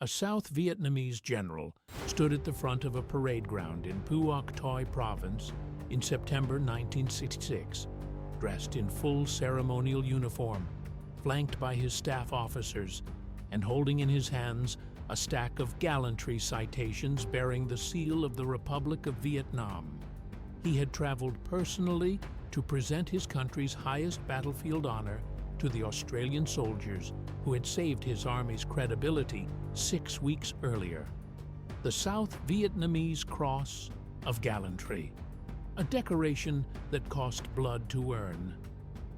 A South Vietnamese general stood at the front of a parade ground in Phuoc Toi Province in September 1966, dressed in full ceremonial uniform, flanked by his staff officers, and holding in his hands a stack of gallantry citations bearing the seal of the Republic of Vietnam. He had traveled personally to present his country's highest battlefield honor to the Australian soldiers who had saved his army's credibility 6 weeks earlier. The South Vietnamese Cross of Gallantry, a decoration that cost blood to earn.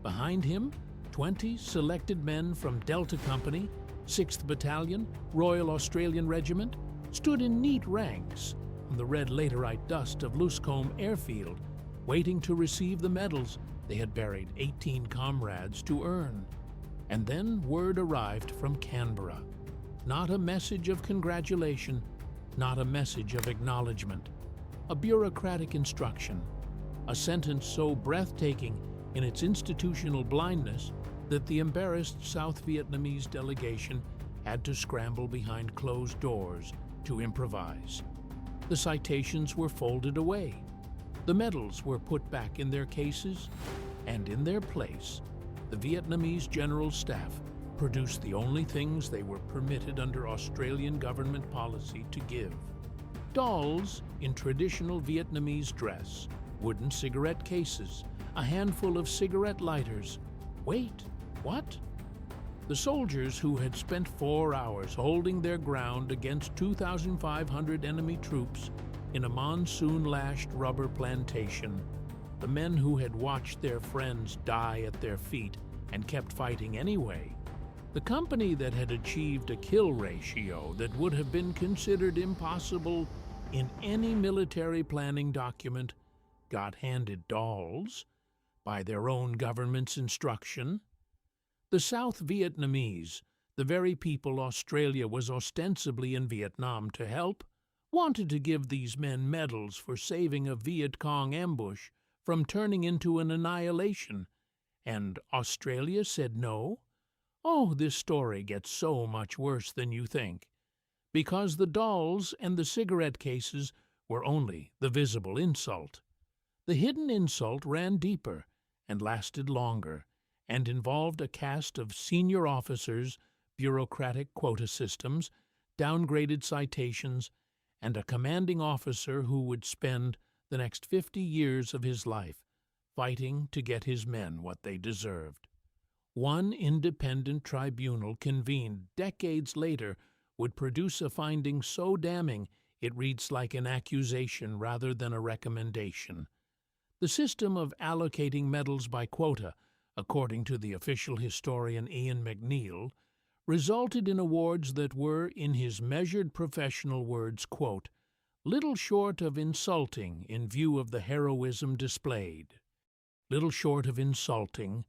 Behind him, 20 selected men from Delta Company, 6th Battalion, Royal Australian Regiment, stood in neat ranks on the red laterite dust of Luscombe Airfield, waiting to receive the medals they had buried 18 comrades to earn. And then word arrived from Canberra. Not a message of congratulation, not a message of acknowledgement. A bureaucratic instruction, a sentence so breathtaking in its institutional blindness that the embarrassed South Vietnamese delegation had to scramble behind closed doors to improvise. The citations were folded away. The medals were put back in their cases, and in their place, the Vietnamese General Staff produced the only things they were permitted under Australian government policy to give. Dolls in traditional Vietnamese dress, wooden cigarette cases, a handful of cigarette lighters. Wait, what? The soldiers who had spent 4 hours holding their ground against 2,500 enemy troops in a monsoon-lashed rubber plantation, the men who had watched their friends die at their feet and kept fighting anyway, the company that had achieved a kill ratio that would have been considered impossible in any military planning document, got handed dolls by their own government's instruction. The South Vietnamese, the very people Australia was ostensibly in Vietnam to help, wanted to give these men medals for saving a Viet Cong ambush from turning into an annihilation, and Australia said no? Oh, this story gets so much worse than you think, because the dolls and the cigarette cases were only the visible insult. The hidden insult ran deeper and lasted longer, and involved a cast of senior officers, bureaucratic quota systems, downgraded citations, and a commanding officer who would spend the next 50 years of his life fighting to get his men what they deserved. One independent tribunal convened decades later would produce a finding so damning it reads like an accusation rather than a recommendation. The system of allocating medals by quota, according to the official historian Ian McNeill, resulted in awards that were, in his measured professional words, quote, little short of insulting in view of the heroism displayed. Little short of insulting,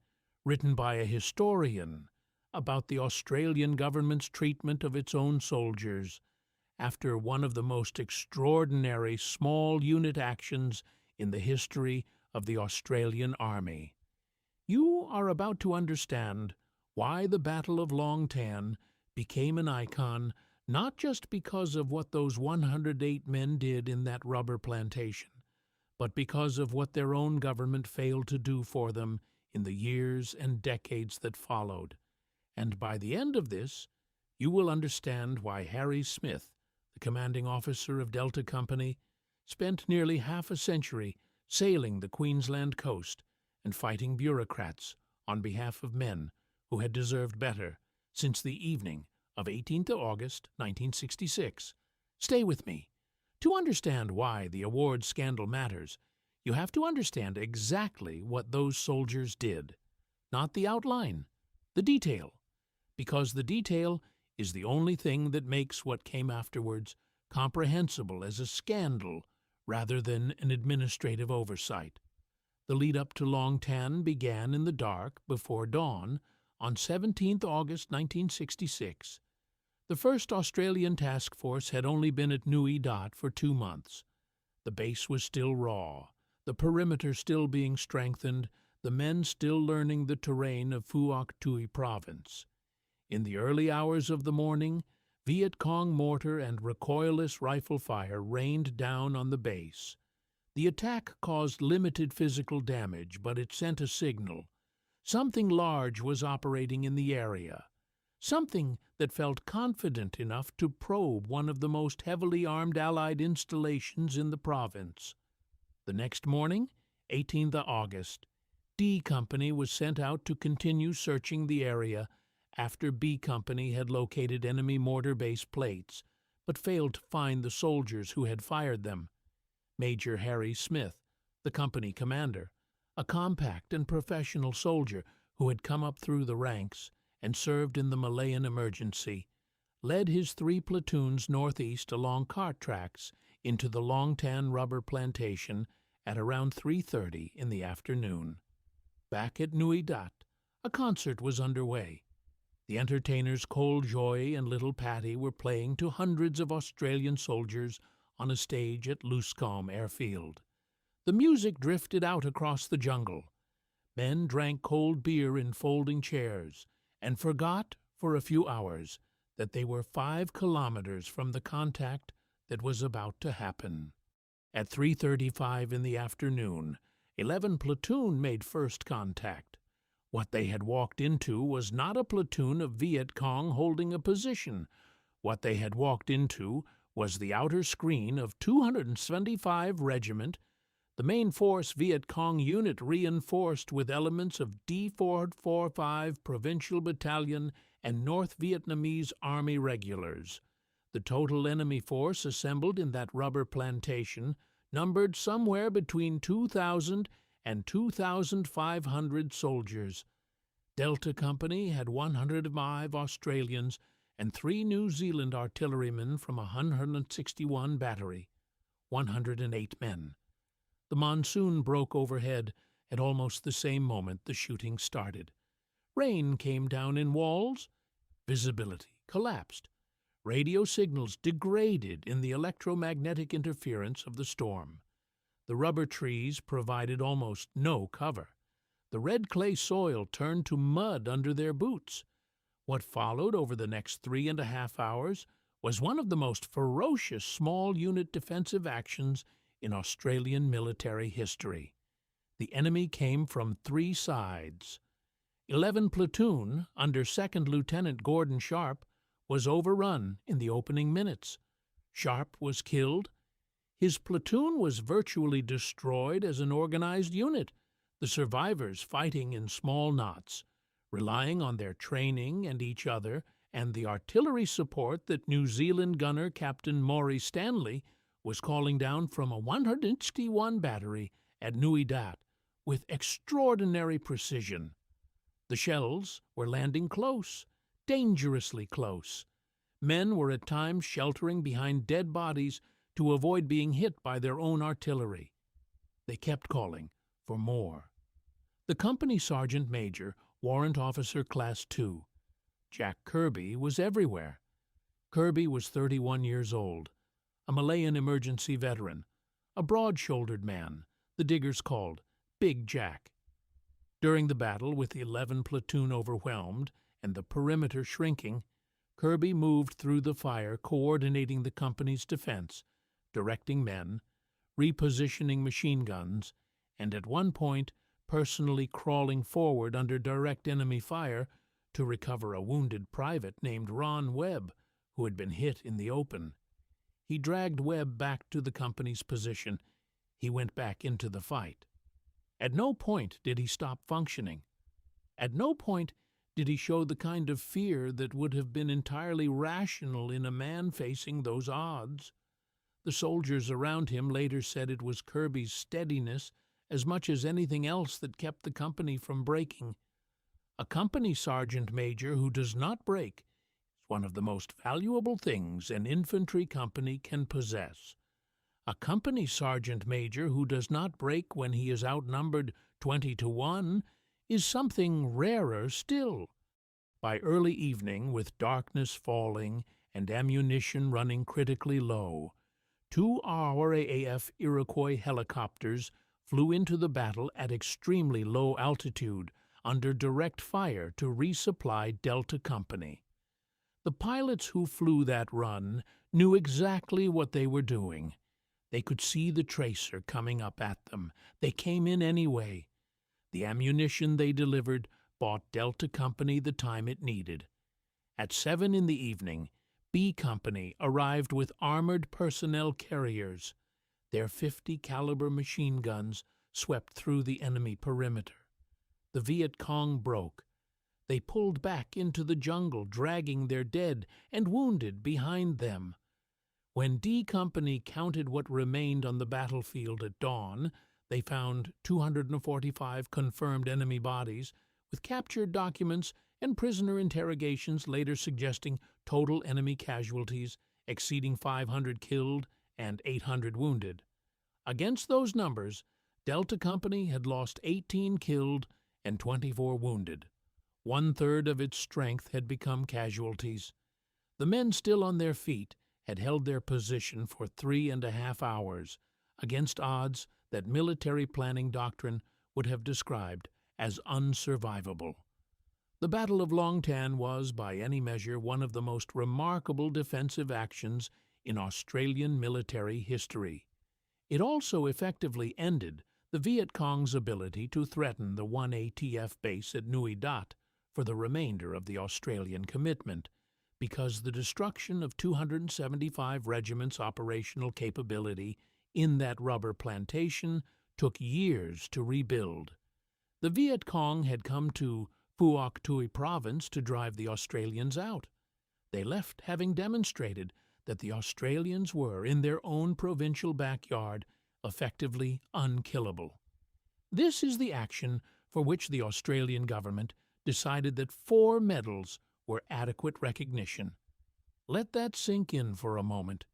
written by a historian about the Australian government's treatment of its own soldiers after one of the most extraordinary small unit actions in the history of the Australian Army. You are about to understand why the Battle of Long Tan became an icon not just because of what those 108 men did in that rubber plantation, but because of what their own government failed to do for them in the years and decades that followed. And by the end of this, you will understand why Harry Smith, the commanding officer of Delta Company, spent nearly half a century sailing the Queensland coast and fighting bureaucrats on behalf of men who had deserved better since the evening of 18th August 1966. Stay with me. To understand why the award scandal matters, you have to understand exactly what those soldiers did. Not the outline, the detail. Because the detail is the only thing that makes what came afterwards comprehensible as a scandal rather than an administrative oversight. The lead-up to Long Tan began in the dark before dawn on 17th August 1966. The 1st Australian Task Force had only been at Nui Dat for 2 months. The base was still raw, the perimeter still being strengthened, the men still learning the terrain of Phuoc Toi Province. In the early hours of the morning, Viet Cong mortar and recoilless rifle fire rained down on the base. The attack caused limited physical damage, but it sent a signal. Something large was operating in the area. Something that felt confident enough to probe one of the most heavily armed Allied installations in the province. The next morning, 18th August, D Company was sent out to continue searching the area after B Company had located enemy mortar base plates, but failed to find the soldiers who had fired them. Major Harry Smith, the company commander, a compact and professional soldier who had come up through the ranks and served in the Malayan emergency, led his 3 platoons northeast along cart tracks into the Long Tan rubber plantation at around 3:30 in the afternoon. Back at Nui Dat, a concert was underway. The entertainers Cole Joy and Little Patty were playing to hundreds of Australian soldiers on a stage at Luscombe Airfield. The music drifted out across the jungle. Men drank cold beer in folding chairs and forgot for a few hours that they were 5 kilometers from the contact that was about to happen. At 3:35 in the afternoon, 11 platoon made first contact. What they had walked into was not a platoon of Viet Cong holding a position. What they had walked into was the outer screen of 275 Regiment, the main force Viet Cong unit reinforced with elements of D445 Provincial Battalion and North Vietnamese Army Regulars. The total enemy force assembled in that rubber plantation numbered somewhere between 2,000 and 2,500 soldiers. Delta Company had 105 Australians and 3 New Zealand artillerymen from a 161 battery, 108 men. The monsoon broke overhead at almost the same moment the shooting started. Rain came down in walls. Visibility collapsed. Radio signals degraded in the electromagnetic interference of the storm. The rubber trees provided almost no cover. The red clay soil turned to mud under their boots. What followed over the next 3.5 hours was one of the most ferocious small unit defensive actions in Australian military history. The enemy came from 3 sides. 11 Platoon, under 2nd Lieutenant Gordon Sharp, was overrun in the opening minutes. Sharp was killed. His platoon was virtually destroyed as an organized unit, the survivors fighting in small knots, relying on their training and each other and the artillery support that New Zealand gunner Captain Maury Stanley was calling down from a 161 battery at Nui Dat with extraordinary precision. The shells were landing close, dangerously close. Men were at times sheltering behind dead bodies to avoid being hit by their own artillery. They kept calling for more. The company sergeant major, warrant officer class 2, Jack Kirby, was everywhere. Kirby was 31 years old, a Malayan emergency veteran, a broad-shouldered man, the diggers called Big Jack. During the battle, with the 11 platoon overwhelmed and the perimeter shrinking, Kirby moved through the fire, coordinating the company's defense, directing men, repositioning machine guns, and at one point personally crawling forward under direct enemy fire to recover a wounded private named Ron Webb, who had been hit in the open. He dragged Webb back to the company's position. He went back into the fight. At no point did he stop functioning. At no point did he show the kind of fear that would have been entirely rational in a man facing those odds. The soldiers around him later said it was Kirby's steadiness as much as anything else that kept the company from breaking. A company sergeant major who does not break is one of the most valuable things an infantry company can possess. A company sergeant major who does not break when he is outnumbered 20-1 is something rarer still. By early evening, with darkness falling and ammunition running critically low, 2 RAAF Iroquois helicopters flew into the battle at extremely low altitude under direct fire to resupply Delta Company. The pilots who flew that run knew exactly what they were doing. They could see the tracer coming up at them. They came in anyway. The ammunition they delivered bought Delta Company the time it needed. At 7 in the evening, B Company arrived with armored personnel carriers. Their 50 caliber machine guns swept through the enemy perimeter. The Viet Cong broke. They pulled back into the jungle, dragging their dead and wounded behind them. When D Company counted what remained on the battlefield at dawn, they found 245 confirmed enemy bodies, with captured documents and prisoner interrogations later suggesting total enemy casualties exceeding 500 killed and 800 wounded. Against those numbers, Delta Company had lost 18 killed and 24 wounded. One-third of its strength had become casualties. The men still on their feet had held their position for 3.5 hours, against odds that military planning doctrine would have described as unsurvivable. The Battle of Long Tan was, by any measure, one of the most remarkable defensive actions in Australian military history. It also effectively ended the Viet Cong's ability to threaten the 1 ATF base at Nui Dat for the remainder of the Australian commitment, because the destruction of 275 regiments' operational capability in that rubber plantation took years to rebuild. The Viet Cong had come to Phuoc Tuy province to drive the Australians out. They left having demonstrated that the Australians were, in their own provincial backyard, effectively unkillable. This is the action for which the Australian government decided that 4 medals were adequate recognition. Let that sink in for a moment.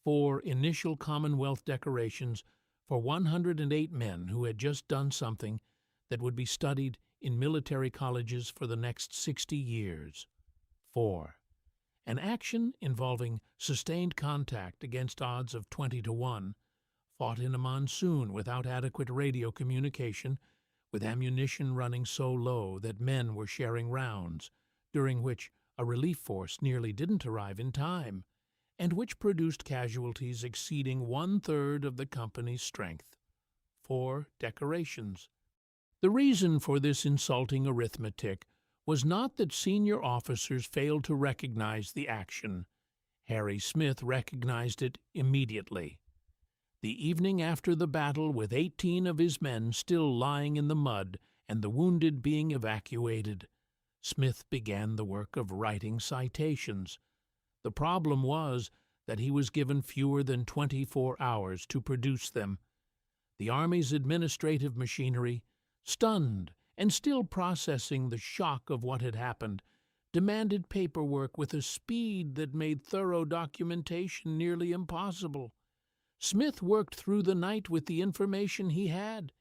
4 initial Commonwealth decorations for 108 men who had just done something that would be studied in military colleges for the next 60 years. 4. An action involving sustained contact against odds of 20-1, fought in a monsoon without adequate radio communication, with ammunition running so low that men were sharing rounds, during which a relief force nearly didn't arrive in time, and which produced casualties exceeding 1/3 of the company's strength. 4 decorations. The reason for this insulting arithmetic was not that senior officers failed to recognize the action. Harry Smith recognized it immediately. The evening after the battle, with 18 of his men still lying in the mud and the wounded being evacuated, Smith began the work of writing citations. The problem was that he was given fewer than 24 hours to produce them. The Army's administrative machinery, stunned and still processing the shock of what had happened, demanded paperwork with a speed that made thorough documentation nearly impossible. Smith worked through the night with the information he had.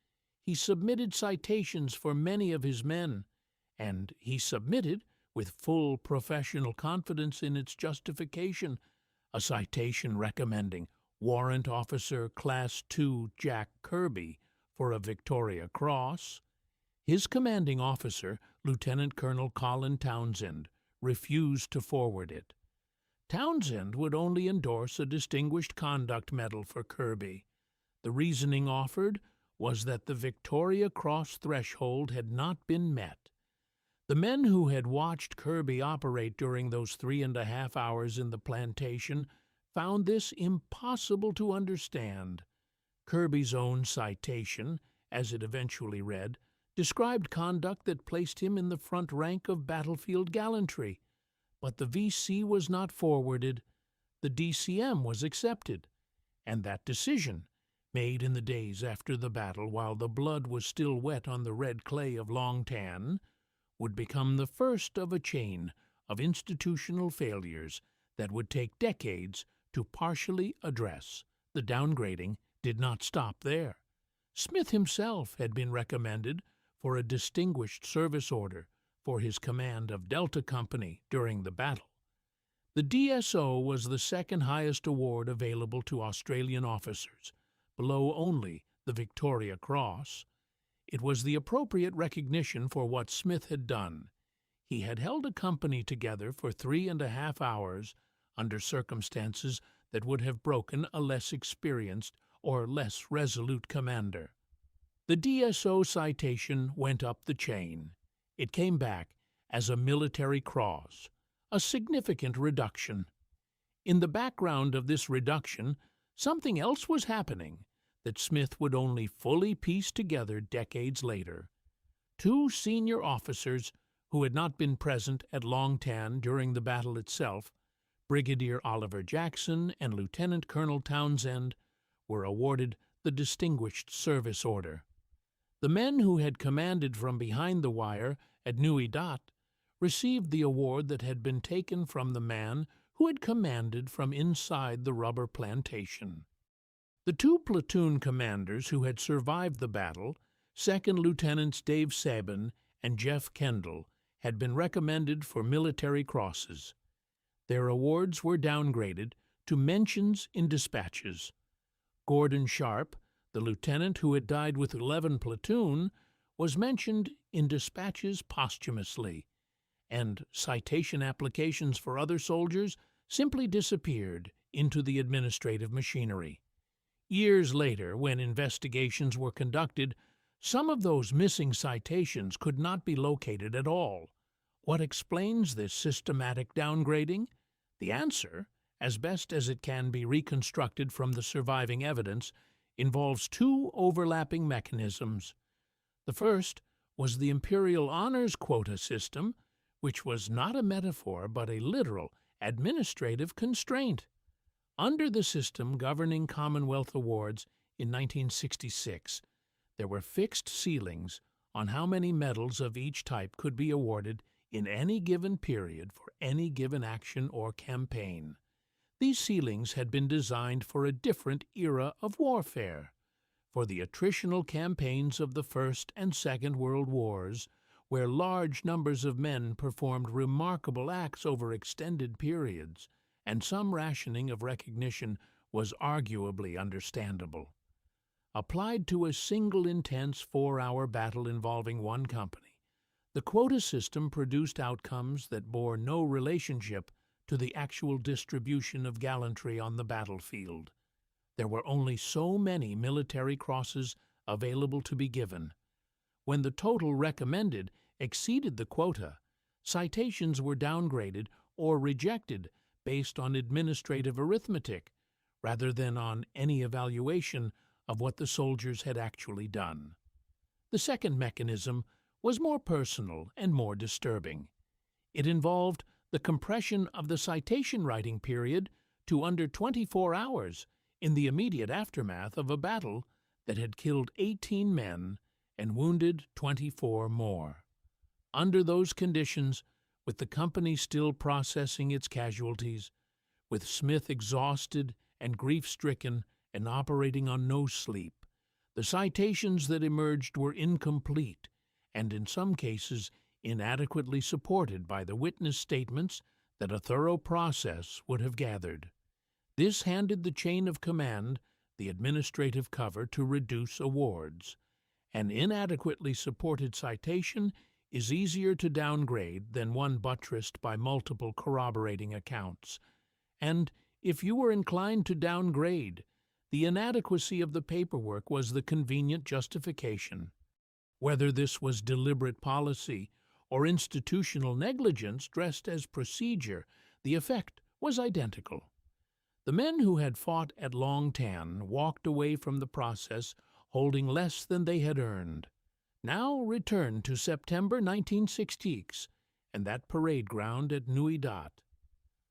He submitted citations for many of his men, and he submitted, with full professional confidence in its justification, a citation recommending Warrant Officer Class II Jack Kirby for a Victoria Cross. His commanding officer, Lieutenant Colonel Colin Townsend, refused to forward it. Townsend would only endorse a Distinguished Conduct Medal for Kirby. The reasoning offered was that the Victoria Cross threshold had not been met. The men who had watched Kirby operate during those 3.5 hours in the plantation found this impossible to understand. Kirby's own citation, as it eventually read, described conduct that placed him in the front rank of battlefield gallantry. But the VC was not forwarded. The DCM was accepted. And that decision, made in the days after the battle while the blood was still wet on the red clay of Long Tan, would become the first of a chain of institutional failures that would take decades to partially address. The downgrading did not stop there. Smith himself had been recommended for a Distinguished Service Order for his command of Delta Company during the battle. The DSO was the second highest award available to Australian officers, below only the Victoria Cross. It was the appropriate recognition for what Smith had done. He had held a company together for 3.5 hours under circumstances that would have broken a less experienced or less resolute commander. The DSO citation went up the chain. It came back as a military cross, a significant reduction. In the background of this reduction, something else was happening that Smith would only fully piece together decades later. Two senior officers who had not been present at Long Tan during the battle itself, Brigadier Oliver Jackson and Lieutenant Colonel Townsend, were awarded the Distinguished Service Order. The men who had commanded from behind the wire at Nui Dat received the award that had been taken from the man who had commanded from inside the rubber plantation. The two platoon commanders who had survived the battle, Second Lieutenants Dave Sabin and Jeff Kendall, had been recommended for military crosses. Their awards were downgraded to mentions in dispatches. Gordon Sharp, the lieutenant who had died with 11 platoon, was mentioned in dispatches posthumously, and citation applications for other soldiers simply disappeared into the administrative machinery. Years later, when investigations were conducted, some of those missing citations could not be located at all. What explains this systematic downgrading? The answer, as best as it can be reconstructed from the surviving evidence, involves two overlapping mechanisms. The first was the imperial honors quota system, which was not a metaphor but a literal administrative constraint. Under the system governing Commonwealth awards in 1966, there were fixed ceilings on how many medals of each type could be awarded in any given period for any given action or campaign. These ceilings had been designed for a different era of warfare, for the attritional campaigns of the First and Second World Wars, where large numbers of men performed remarkable acts over extended periods, and some rationing of recognition was arguably understandable. Applied to a single intense 4-hour battle involving one company, the quota system produced outcomes that bore no relationship to the actual distribution of gallantry on the battlefield. There were only so many military crosses available to be given. When the total recommended exceeded the quota, citations were downgraded or rejected based on administrative arithmetic, rather than on any evaluation of what the soldiers had actually done. The second mechanism was more personal and more disturbing. It involved the compression of the citation writing period to under 24 hours in the immediate aftermath of a battle that had killed 18 men and wounded 24 more. Under those conditions, with the company still processing its casualties, with Smith exhausted and grief-stricken and operating on no sleep, the citations that emerged were incomplete and in some cases inadequately supported by the witness statements that a thorough process would have gathered. This handed the chain of command the administrative cover to reduce awards. An inadequately supported citation is easier to downgrade than one buttressed by multiple corroborating accounts. And if you were inclined to downgrade, the inadequacy of the paperwork was the convenient justification. Whether this was deliberate policy or institutional negligence dressed as procedure, the effect was identical. The men who had fought at Long Tan walked away from the process holding less than they had earned. Now returned to September 1960 and that parade ground at Nui Dat.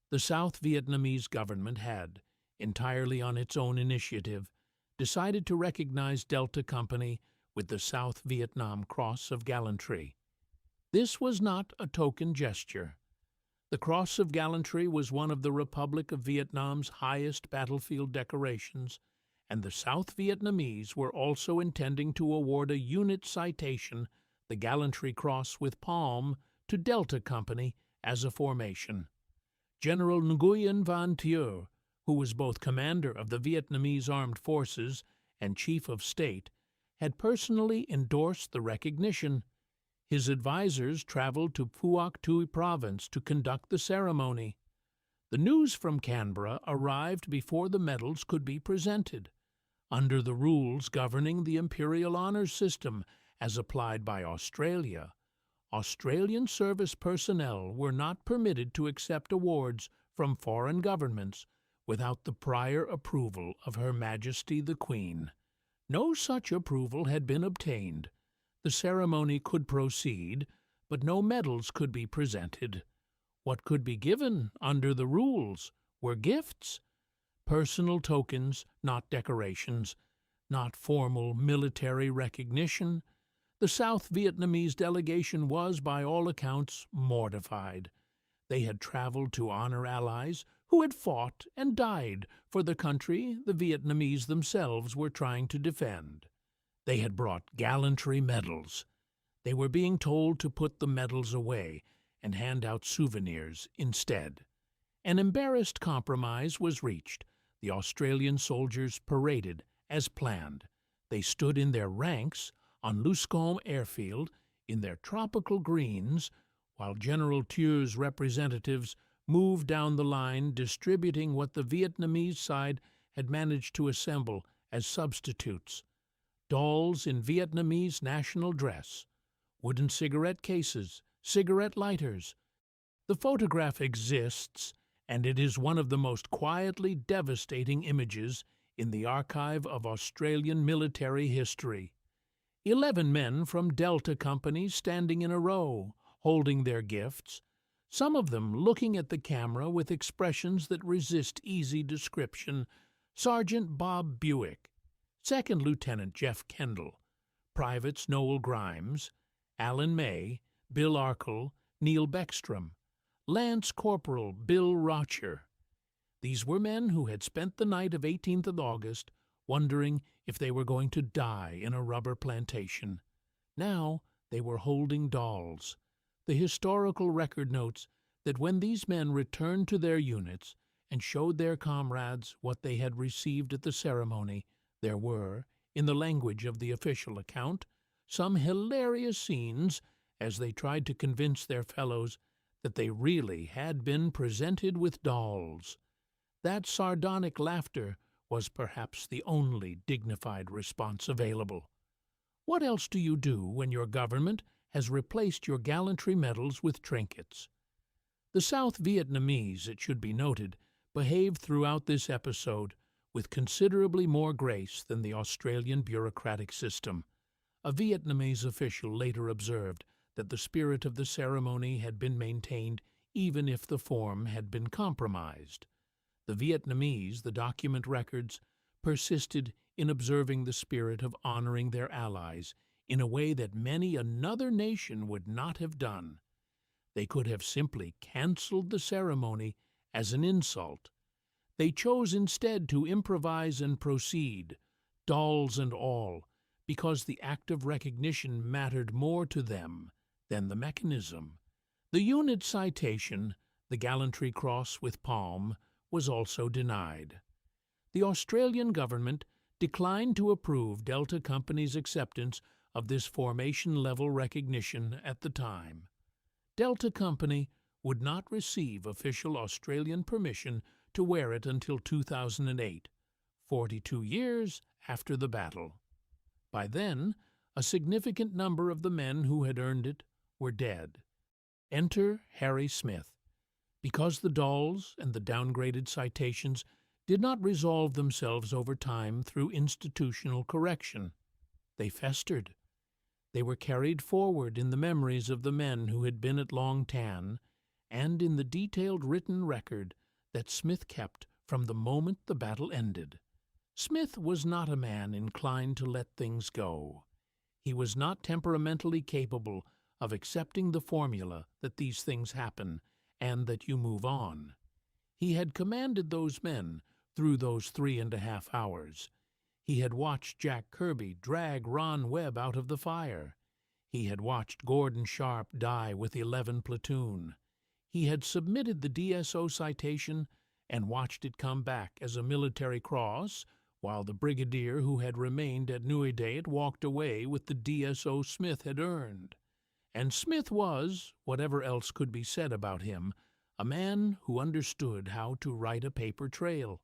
The South Vietnamese government had, entirely on its own initiative, decided to recognize Delta Company with the South Vietnam Cross of Gallantry. This was not a token gesture. The Cross of Gallantry was one of the Republic of Vietnam's highest battlefield decorations, and the South Vietnamese were also intending to award a unit citation, the Gallantry Cross with Palm, to Delta Company as a formation. General Nguyen Van Thieu, who was both commander of the Vietnamese Armed Forces and Chief of State, had personally endorsed the recognition. His advisers traveled to Phuoc Tuy province to conduct the ceremony. The news from Canberra arrived before the medals could be presented. Under the rules governing the imperial honours system as applied by Australia, Australian service personnel were not permitted to accept awards from foreign governments without the prior approval of Her Majesty the Queen. No such approval had been obtained. The ceremony could proceed, but no medals could be presented. What could be given under the rules were gifts, personal tokens, not decorations, not formal military recognition. The South Vietnamese delegation was, by all accounts, mortified. They had traveled to honor allies who had fought and died for the country the Vietnamese themselves were trying to defend. They had brought gallantry medals. They were being told to put the medals away and hand out souvenirs instead. An embarrassed compromise was reached. The Australian soldiers paraded as planned. They stood in their ranks on Luscombe airfield in their tropical greens, while General Thieu's representatives moved down the line distributing what the Vietnamese side had managed to assemble as substitutes: dolls in Vietnamese national dress, wooden cigarette cases, cigarette lighters. The photograph exists, and it is one of the most quietly devastating images in the archive of Australian military history. 11 men from Delta Company standing in a row, holding their gifts, some of them looking at the camera with expressions that resist easy description: Sergeant Bob Buick, Second Lieutenant Jeff Kendall, Privates Noel Grimes, Alan May, Bill Arkell, Neil Beckstrom, Lance Corporal Bill Rocher. These were men who had spent the night of 18th of August wondering if they were going to die in a rubber plantation. Now they were holding dolls. The historical record notes that when these men returned to their units and showed their comrades what they had received at the ceremony, there were, in the language of the official account, some hilarious scenes as they tried to convince their fellows that they really had been presented with dolls. That sardonic laughter was perhaps the only dignified response available. What else do you do when your government has replaced your gallantry medals with trinkets? The South Vietnamese, it should be noted, behaved throughout this episode with considerably more grace than the Australian bureaucratic system. A Vietnamese official later observed that the spirit of the ceremony had been maintained even if the form had been compromised. The Vietnamese, the document records, persisted in observing the spirit of honoring their allies in a way that many another nation would not have done. They could have simply canceled the ceremony as an insult. They chose instead to improvise and proceed, dolls and all, because the act of recognition mattered more to them than the mechanism. The unit citation, the Gallantry Cross with palm, was also denied. The Australian government declined to approve Delta Company's acceptance of this formation-level recognition at the time. Delta Company would not receive official Australian permission to wear it until 2008, 42 years after the battle. By then, a significant number of the men who had earned it were dead. Enter Harry Smith. Because the dolls and the downgraded citations did not resolve themselves over time through institutional correction, they festered. They were carried forward in the memories of the men who had been at Long Tan and in the detailed written record that Smith kept from the moment the battle ended. Smith was not a man inclined to let things go. He was not temperamentally capable of accepting the formula that these things happen and that you move on. He had commanded those men through those 3.5 hours. He had watched Jack Kirby drag Ron Webb out of the fire. He had watched Gordon Sharp die with 11 platoon. He had submitted the DSO citation and watched it come back as a military cross, while the brigadier who had remained at Nui Date walked away with the DSO Smith had earned. And Smith was, whatever else could be said about him, a man who understood how to write a paper trail.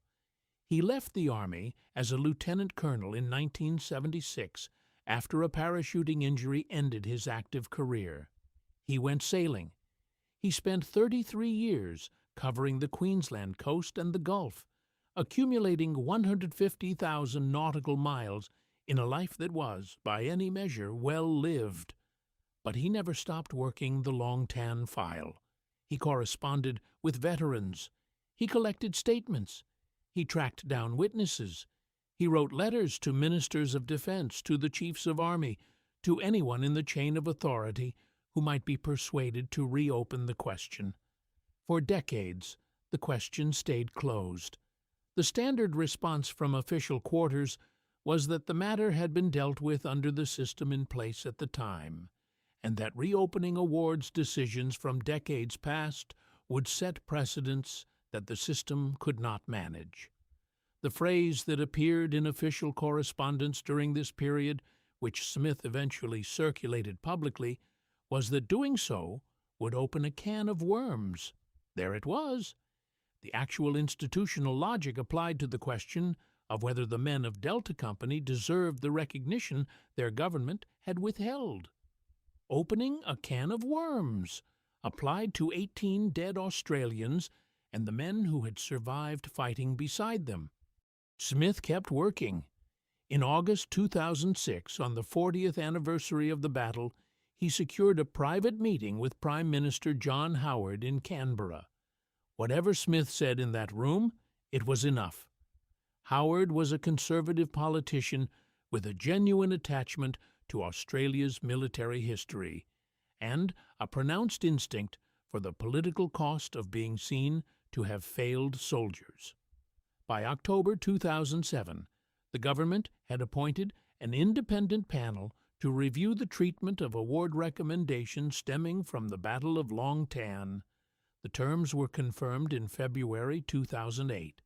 He left the Army as a lieutenant colonel in 1976 after a parachuting injury ended his active career. He went sailing. He spent 33 years covering the Queensland coast and the Gulf, accumulating 150,000 nautical miles in a life that was, by any measure, well lived. But he never stopped working the long tan file. He corresponded with veterans. He collected statements. He tracked down witnesses. He wrote letters to ministers of defense, to the chiefs of army, to anyone in the chain of authority who might be persuaded to reopen the question. For decades, the question stayed closed. The standard response from official quarters was that the matter had been dealt with under the system in place at the time, and that reopening awards decisions from decades past would set precedents that the system could not manage. The phrase that appeared in official correspondence during this period, which Smith eventually circulated publicly, was that doing so would open a can of worms. There it was. The actual institutional logic applied to the question of whether the men of Delta Company deserved the recognition their government had withheld. Opening a can of worms, applied to 18 dead Australians and the men who had survived fighting beside them. Smith kept working. In August 2006, on the 40th anniversary of the battle, he secured a private meeting with Prime Minister John Howard in Canberra. Whatever Smith said in that room, it was enough. Howard was a conservative politician with a genuine attachment to Australia's military history and a pronounced instinct for the political cost of being seen to have failed soldiers. By October 2007, the government had appointed an independent panel to review the treatment of award recommendations stemming from the Battle of Long Tan. The terms were confirmed in February 2008.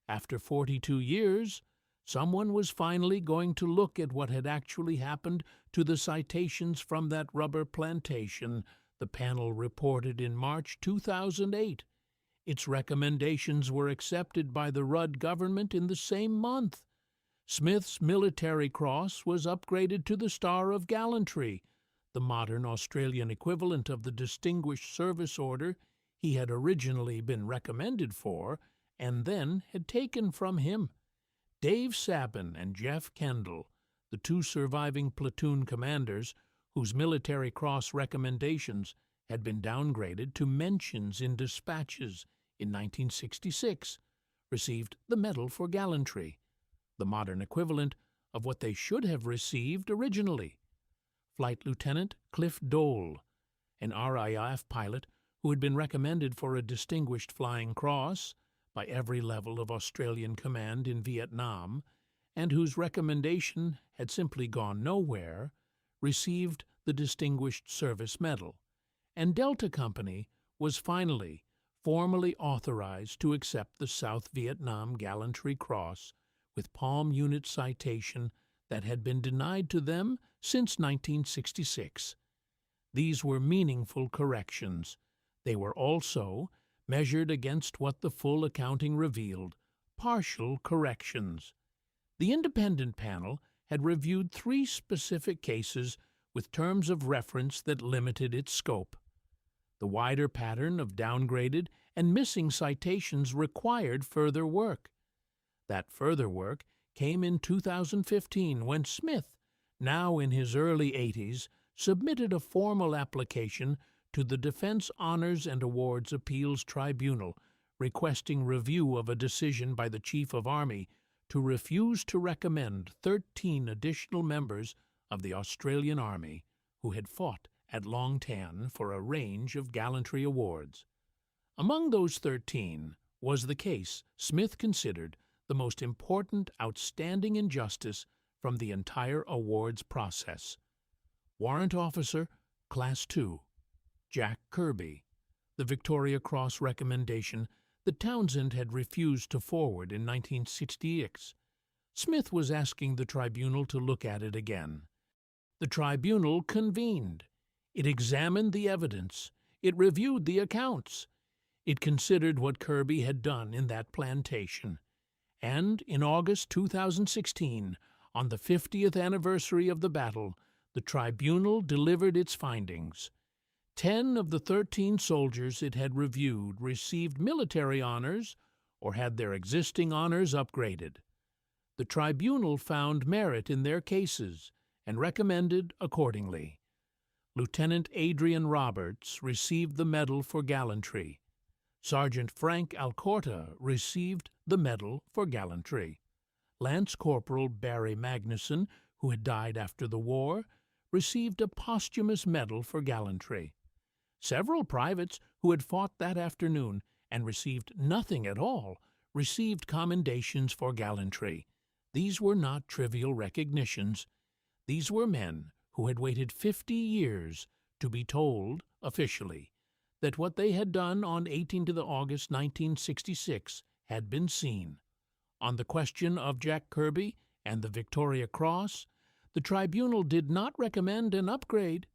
After 42 years, someone was finally going to look at what had actually happened to the citations from that rubber plantation, the panel reported in March 2008. Its recommendations were accepted by the Rudd government in the same month. Smith's Military Cross was upgraded to the Star of Gallantry, the modern Australian equivalent of the Distinguished Service Order he had originally been recommended for and then had taken from him. Dave Sabin and Jeff Kendall, the two surviving platoon commanders whose Military Cross recommendations had been downgraded to mentions in dispatches in 1966, received the Medal for Gallantry, the modern equivalent of what they should have received originally. Flight Lieutenant Cliff Dole, an RAF pilot who had been recommended for a Distinguished Flying Cross by every level of Australian command in Vietnam, and whose recommendation had simply gone nowhere, received the Distinguished Service Medal, and Delta Company was finally formally authorized to accept the South Vietnam Gallantry Cross with Palm Unit citation that had been denied to them since 1966. These were meaningful corrections. They were also, measured against what the full accounting revealed, partial corrections. The independent panel had reviewed 3 specific cases with terms of reference that limited its scope. The wider pattern of downgraded and missing citations required further work. That further work came in 2015 when Smith, now in his early 80s, submitted a formal application to the Defense Honors and Awards Appeals Tribunal requesting review of a decision by the Chief of Army to refuse to recommend 13 additional members of the Australian Army who had fought at Long Tan for a range of gallantry awards. Among those 13 was the case Smith considered the most important outstanding injustice from the entire awards process. Warrant Officer, Class 2, Jack Kirby, the Victoria Cross recommendation that Townsend had refused to forward in 1966. Smith was asking the tribunal to look at it again. The tribunal convened. It examined the evidence. It reviewed the accounts. It considered what Kirby had done in that plantation. And in August 2016, on the 50th anniversary of the battle, the tribunal delivered its findings. 10 of the 13 soldiers it had reviewed received military honors or had their existing honors upgraded. The tribunal found merit in their cases and recommended accordingly. Lieutenant Adrian Roberts received the Medal for Gallantry. Sergeant Frank Alcorta received the Medal for Gallantry. Lance Corporal Barry Magnuson, who had died after the war, received a posthumous Medal for Gallantry. Several privates who had fought that afternoon and received nothing at all received commendations for gallantry. These were not trivial recognitions. These were men who had waited 50 years to be told, officially, that what they had done on 18 August 1966 had been seen. On the question of Jack Kirby and the Victoria Cross, the tribunal did not recommend an upgrade.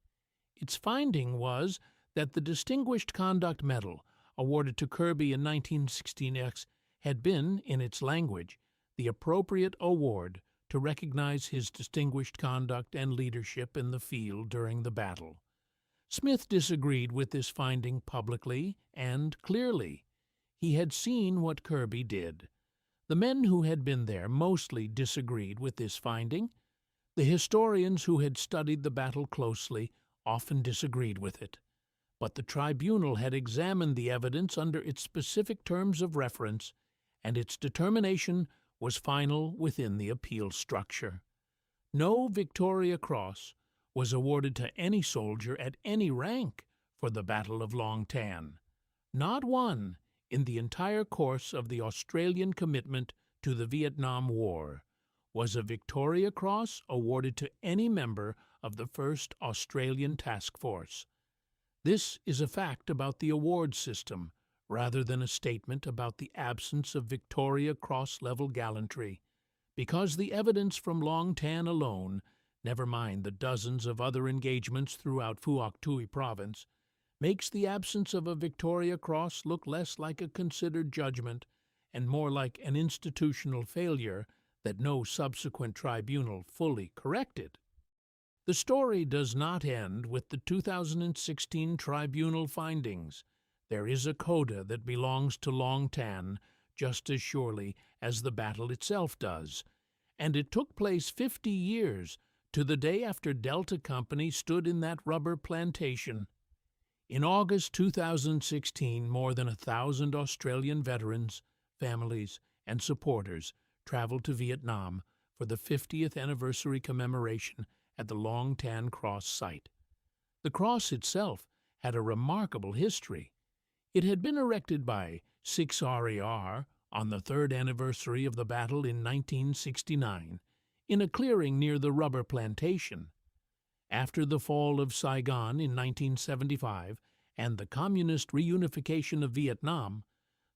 Its finding was that the Distinguished Conduct Medal, awarded to Kirby in 1916 had been, in its language, the appropriate award to recognize his distinguished conduct and leadership in the field during the battle. Smith disagreed with this finding publicly and clearly. He had seen what Kirby did. The men who had been there mostly disagreed with this finding. The historians who had studied the battle closely often disagreed with it. But the tribunal had examined the evidence under its specific terms of reference, and its determination was final within the appeal structure. No Victoria Cross was awarded to any soldier at any rank for the Battle of Long Tan. Not one in the entire course of the Australian commitment to the Vietnam War was a Victoria Cross awarded to any member of the 1st Australian Task Force. This is a fact about the award system, rather than a statement about the absence of Victoria Cross-level gallantry, because the evidence from Long Tan alone, never mind the dozens of other engagements throughout Phuoc Tuy Province, makes the absence of a Victoria Cross look less like a considered judgment and more like an institutional failure that no subsequent tribunal fully corrected. The story does not end with the 2016 tribunal findings. There is a coda that belongs to Long Tan just as surely as the battle itself does, and it took place 50 years to the day after Delta Company stood in that rubber plantation. In August 2016, more than 1,000 Australian veterans, families, and supporters traveled to Vietnam for the 50th anniversary commemoration at the Long Tan Cross site. The cross itself had a remarkable history. It had been erected by 6RER on the 3rd anniversary of the battle in 1969 in a clearing near the rubber plantation. After the fall of Saigon in 1975 and the communist reunification of Vietnam,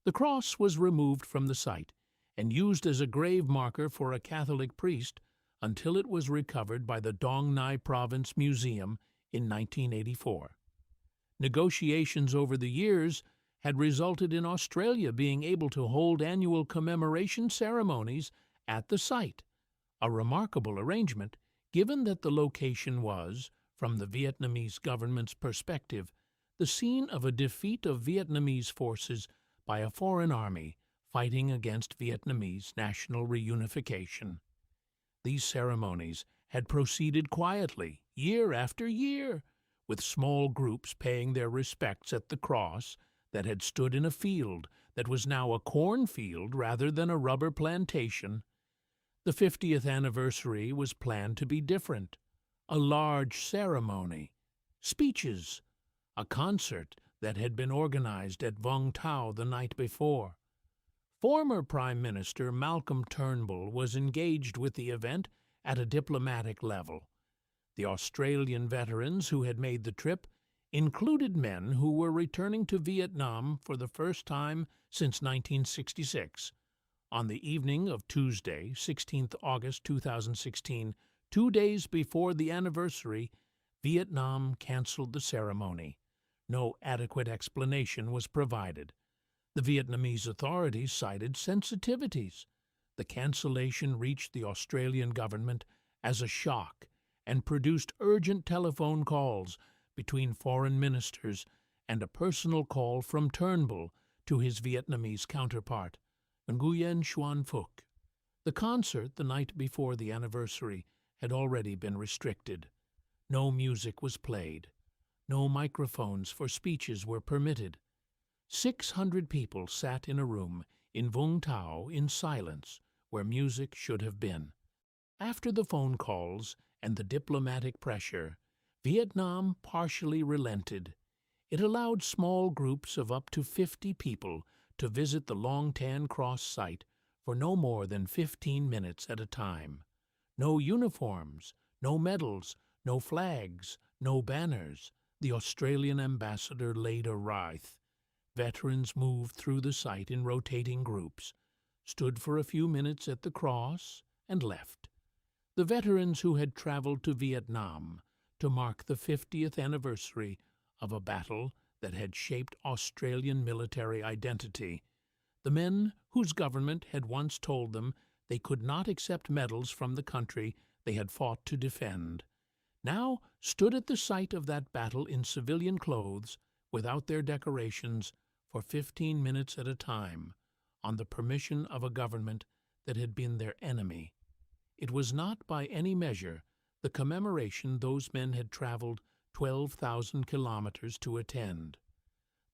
the cross was removed from the site and used as a grave marker for a Catholic priest until it was recovered by the Dong Nai Province Museum in 1984. Negotiations over the years had resulted in Australia being able to hold annual commemoration ceremonies at the site, a remarkable arrangement given that the location was, from the Vietnamese government's perspective, the scene of a defeat of Vietnamese forces by a foreign army fighting against Vietnamese national reunification. These ceremonies had proceeded quietly, year after year, with small groups paying their respects at the cross that had stood in a field that was now a cornfield rather than a rubber plantation. The 50th anniversary was planned to be different. A large ceremony, speeches, a concert that had been organized at Vung Tau the night before. Former Prime Minister Malcolm Turnbull was engaged with the event at a diplomatic level. The Australian veterans who had made the trip included men who were returning to Vietnam for the first time since 1966. On the evening of Tuesday, 16 August 2016, 2 days before the anniversary, Vietnam canceled the ceremony. No adequate explanation was provided. The Vietnamese authorities cited sensitivities. The cancellation reached the Australian government as a shock and produced urgent telephone calls between foreign ministers and a personal call from Turnbull to his Vietnamese counterpart, Nguyen Xuan Phuc. The concert the night before the anniversary had already been restricted. No music was played. No microphones for speeches were permitted. 600 people sat in a room in Vung Tau in silence where music should have been. After the phone calls and the diplomatic pressure, Vietnam partially relented. It allowed small groups of up to 50 people to visit the Long Tan Cross site for no more than 15 minutes at a time. No uniforms, no medals, no flags, no banners. The Australian ambassador laid a writhe. Veterans moved through the site in rotating groups, stood for a few minutes at the cross, and left. The veterans who had traveled to Vietnam to mark the 50th anniversary of a battle that had shaped Australian military identity, the men whose government had once told them they could not accept medals from the country they had fought to defend, now stood at the site of that battle in civilian clothes, without their decorations, for 15 minutes at a time, on the permission of a government that had been their enemy. It was not by any measure the commemoration those men had traveled 12,000 kilometers to attend.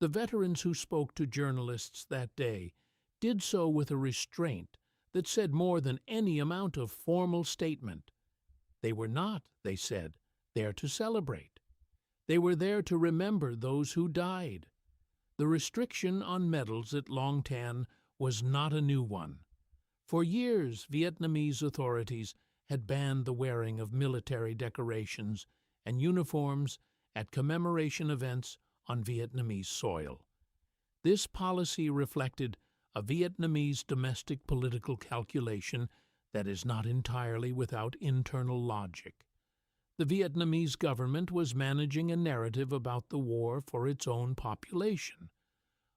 The veterans who spoke to journalists that day did so with a restraint that said more than any amount of formal statement. They were not, they said, there to celebrate. They were there to remember those who died. The restriction on medals at Long Tan was not a new one. For years, Vietnamese authorities had banned the wearing of military decorations and uniforms at commemoration events on Vietnamese soil. This policy reflected a Vietnamese domestic political calculation that is not entirely without internal logic. The Vietnamese government was managing a narrative about the war for its own population.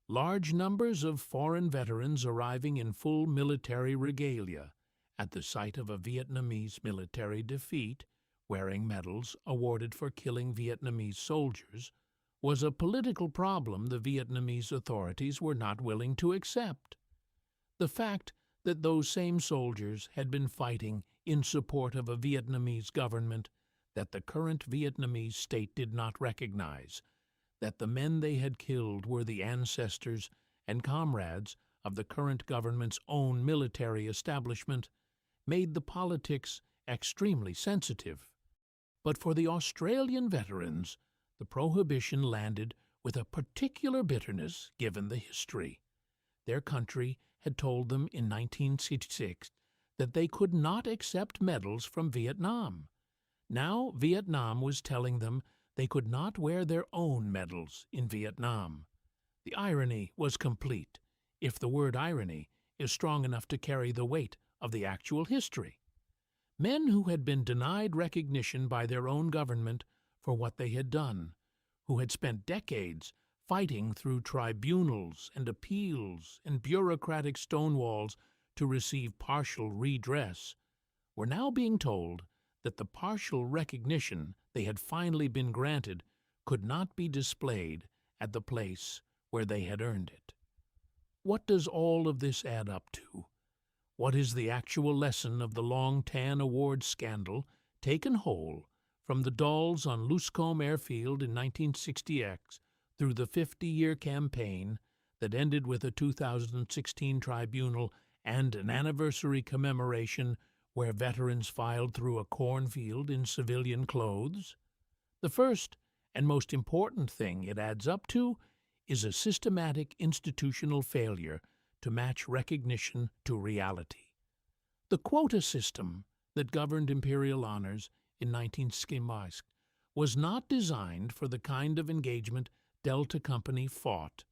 Large numbers of foreign veterans arriving in full military regalia at the site of a Vietnamese military defeat, wearing medals awarded for killing Vietnamese soldiers, was a political problem the Vietnamese authorities were not willing to accept. The fact that those same soldiers had been fighting in support of a Vietnamese government that the current Vietnamese state did not recognize, that the men they had killed were the ancestors and comrades of the current government's own military establishment, made the politics extremely sensitive. But for the Australian veterans, the prohibition landed with a particular bitterness given the history. Their country had told them in 1966 that they could not accept medals from Vietnam. Now Vietnam was telling them they could not wear their own medals in Vietnam. The irony was complete, if the word irony is strong enough to carry the weight of the actual history. Men who had been denied recognition by their own government for what they had done, who had spent decades fighting through tribunals and appeals and bureaucratic stonewalls to receive partial redress, were now being told that the partial recognition they had finally been granted could not be displayed at the place where they had earned it. What does all of this add up to? What is the actual lesson of the Long Tan Award scandal, taken whole, from the dolls on Luscombe Airfield in 1960X through the 50-year campaign that ended with a 2016 tribunal and an anniversary commemoration where veterans filed through a cornfield in civilian clothes? The first and most important thing it adds up to is a systematic institutional failure to match recognition to reality. The quota system that governed imperial honors in 1960 was not designed for the kind of engagement Delta Company fought.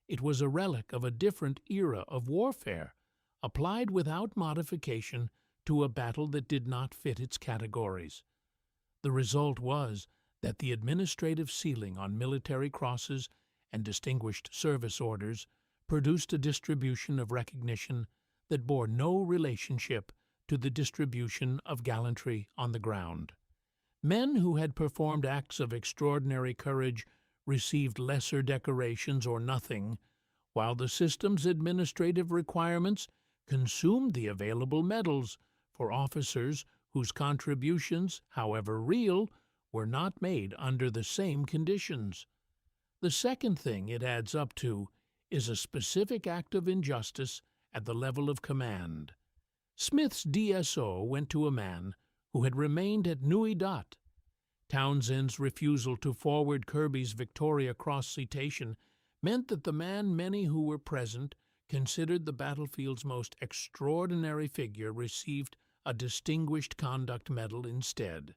It was a relic of a different era of warfare, applied without modification to a battle that did not fit its categories. The result was that the administrative sealing on military crosses and distinguished service orders produced a distribution of recognition that bore no relationship to the distribution of gallantry on the ground. Men who had performed acts of extraordinary courage received lesser decorations or nothing, while the system's administrative requirements consumed the available medals for officers whose contributions, however real, were not made under the same conditions. The second thing it adds up to is a specific act of injustice at the level of command. Smith's DSO went to a man who had remained at Nui Dat. Townsend's refusal to forward Kirby's Victoria Cross citation meant that the man many who were present considered the battlefield's most extraordinary figure received a Distinguished Conduct Medal instead.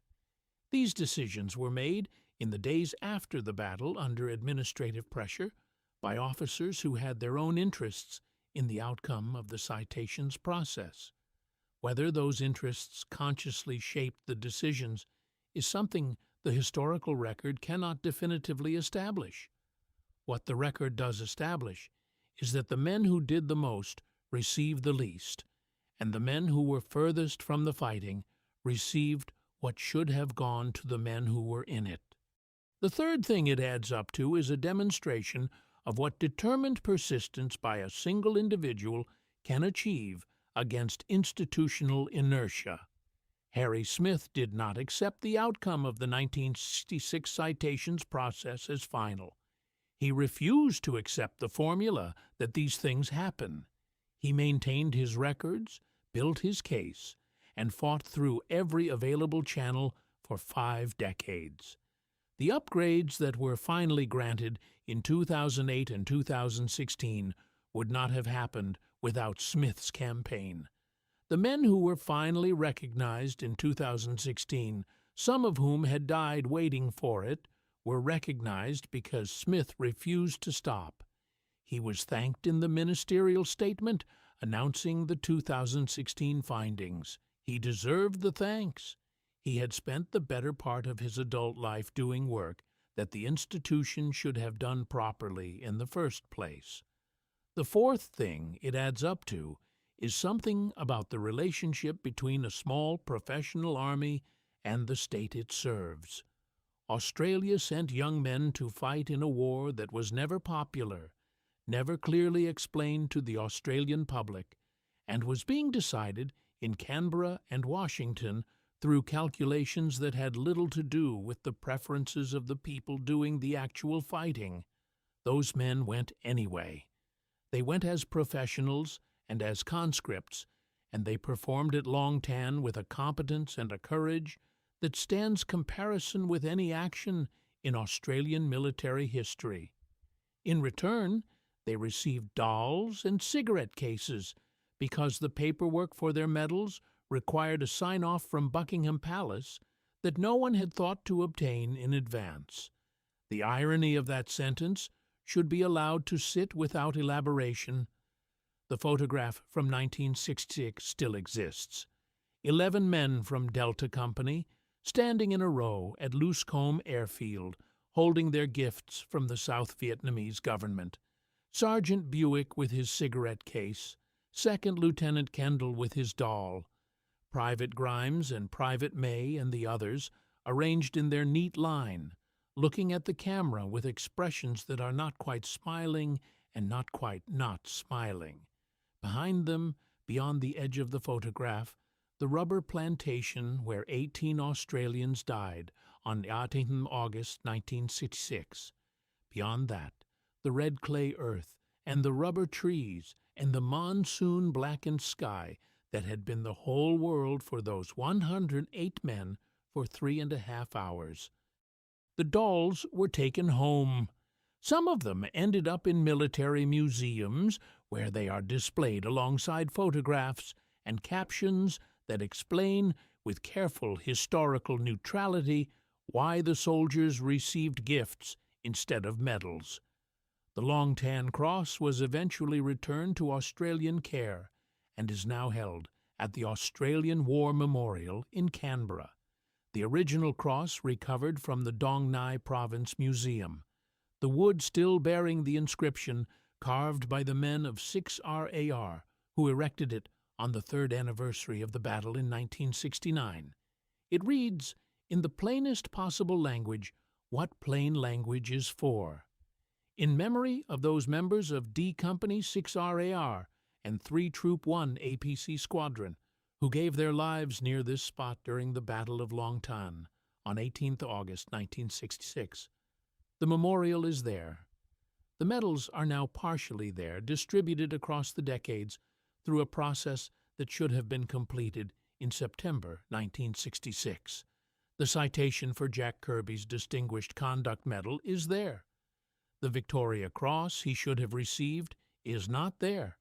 These decisions were made in the days after the battle under administrative pressure by officers who had their own interests in the outcome of the citations process. Whether those interests consciously shaped the decisions is something the historical record cannot definitively establish. What the record does establish is that the men who did the most received the least, and the men who were furthest from the fighting received what should have gone to the men who were in it. The third thing it adds up to is a demonstration of what determined persistence by a single individual can achieve against institutional inertia. Harry Smith did not accept the outcome of the 1966 citations process as final. He refused to accept the formula that these things happen. He maintained his records, built his case, and fought through every available channel for 5 decades. The upgrades that were finally granted in 2008 and 2016 would not have happened without Smith's campaign. The men who were finally recognized in 2016, some of whom had died waiting for it, were recognized because Smith refused to stop. He was thanked in the ministerial statement announcing the 2016 findings. He deserved the thanks. He had spent the better part of his adult life doing work that the institution should have done properly in the first place. The fourth thing it adds up to is something about the relationship between a small professional army and the state it serves. Australia sent young men to fight in a war that was never popular, never clearly explained to the Australian public, and was being decided in Canberra and Washington through calculations that had little to do with the preferences of the people doing the actual fighting. Those men went anyway. They went as professionals and as conscripts, and they performed at Long Tan with a competence and a courage that stands comparison with any action in Australian military history. In return, they received dolls and cigarette cases because the paperwork for their medals required a sign-off from Buckingham Palace that no one had thought to obtain in advance. The irony of that sentence should be allowed to sit without elaboration. The photograph from 1966 still exists. 11 men from Delta Company standing in a row at Luscombe Airfield, holding their gifts from the South Vietnamese government. Sergeant Buick with his cigarette case, Second Lieutenant Kendall with his doll, Private Grimes and Private May and the others arranged in their neat line, looking at the camera with expressions that are not quite smiling and not quite not smiling. Behind them, beyond the edge of the photograph, the rubber plantation where 18 Australians died on 18 August 1966. Beyond that, the red clay earth and the rubber trees and the monsoon-blackened sky that had been the whole world for those 108 men for 3.5 hours. The dolls were taken home. Some of them ended up in military museums where they are displayed alongside photographs and captions that explain with careful historical neutrality why the soldiers received gifts instead of medals. The Long Tan Cross was eventually returned to Australian care and is now held at the Australian War Memorial in Canberra. The original cross recovered from the Dong Nai Province Museum, the wood still bearing the inscription carved by the men of 6RAR who erected it on the third anniversary of the battle in 1969. It reads, in the plainest possible language, what plain language is for. In memory of those members of D Company 6RAR and 3 Troop 1 APC Squadron who gave their lives near this spot during the Battle of Long Tan on 18th August 1966. The memorial is there. The medals are now partially there, distributed across the decades through a process that should have been completed in September 1966. The citation for Jack Kirby's Distinguished Conduct Medal is there. The Victoria Cross he should have received is not there,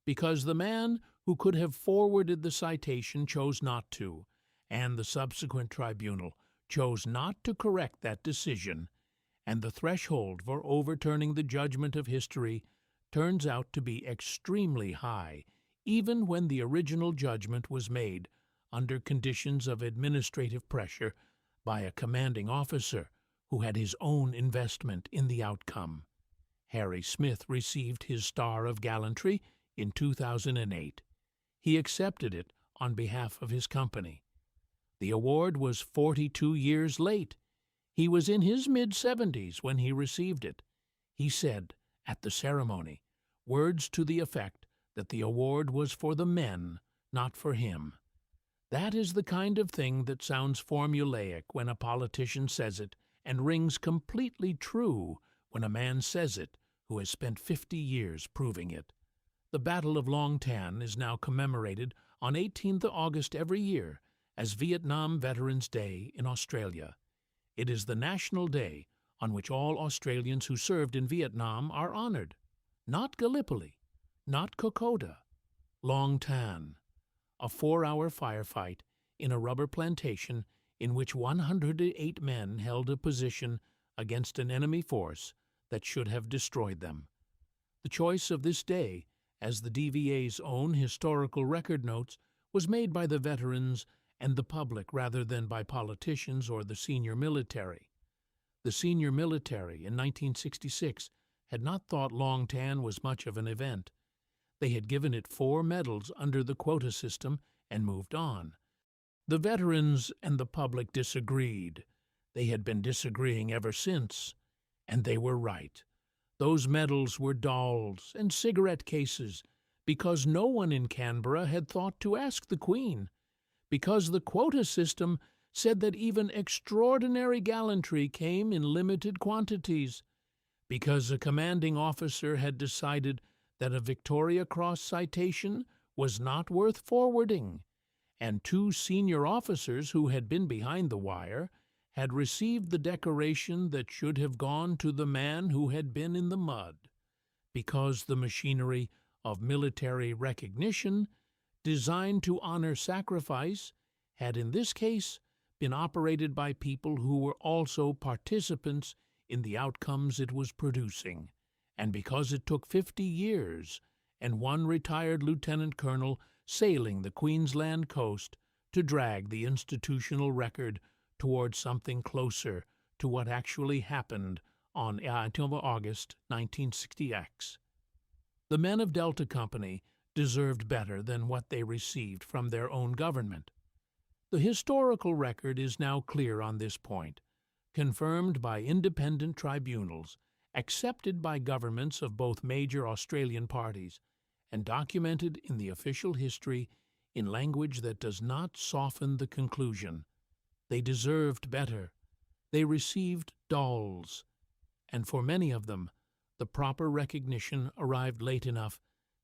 because the man who could have forwarded the citation chose not to, and the subsequent tribunal chose not to correct that decision, and the threshold for overturning the judgment of history turns out to be extremely high, even when the original judgment was made under conditions of administrative pressure by a commanding officer who had his own investment in the outcome. Harry Smith received his Star of Gallantry in 2008. He accepted it on behalf of his company. The award was 42 years late. He was in his mid-70s when he received it. He said, at the ceremony, words to the effect that the award was for the men, not for him. That is the kind of thing that sounds formulaic when a politician says it, and rings completely true when a man says it who has spent 50 years proving it. The Battle of Long Tan is now commemorated on 18th August every year as Vietnam Veterans Day in Australia. It is the national day on which all Australians who served in Vietnam are honored. Not Gallipoli, not Kokoda, Long Tan, a 4-hour firefight in a rubber plantation in which 108 men held a position against an enemy force that should have destroyed them. The choice of this day, as the DVA's own historical record notes, was made by the veterans and the public rather than by politicians or the senior military. The senior military in 1966 had not thought Long Tan was much of an event. They had given it 4 medals under the quota system and moved on. The veterans and the public disagreed. They had been disagreeing ever since, and they were right. Those medals were dolls and cigarette cases because no one in Canberra had thought to ask the Queen, because the quota system said that even extraordinary gallantry came in limited quantities, because a commanding officer had decided that a Victoria Cross citation was not worth forwarding, and 2 senior officers who had been behind the wire had received the decoration that should have gone to the man who had been in the mud, because the machinery of military recognition, designed to honor sacrifice, had in this case been operated by people who were also participants in the outcomes it was producing, and because it took 50 years and 1 retired lieutenant colonel sailing the Queensland coast to drag the institutional record towards something closer to what actually happened on August 1960X. The men of Delta Company deserved better than what they received from their own government. The historical record is now clear on this point, confirmed by independent tribunals, accepted by governments of both major Australian parties, and documented in the official history in language that does not soften the conclusion. They deserved better. They received dolls, and for many of them, the proper recognition arrived late enough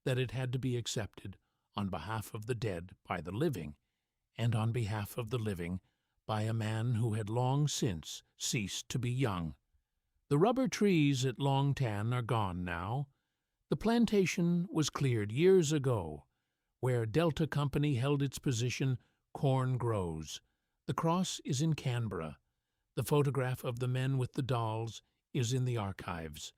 that it had to be accepted on behalf of the dead by the living, and on behalf of the living by a man who had long since ceased to be young. The rubber trees at Long Tan are gone now. The plantation was cleared years ago. Where Delta Company held its position, corn grows. The cross is in Canberra. The photograph of the men with the dolls is in the archives.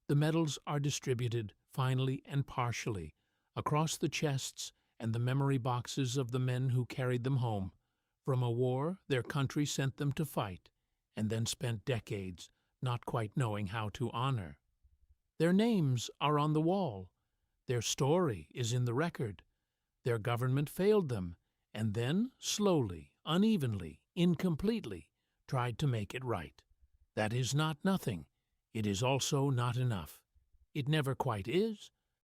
The medals are distributed, finally and partially, across the chests and the memory boxes of the men who carried them home From a war their country sent them to fight, and then spent decades not quite knowing how to honor. Their names are on the wall. Their story is in the record. Their government failed them, and then, slowly, unevenly, incompletely, tried to make it right. That is not nothing. It is also not enough. It never quite is,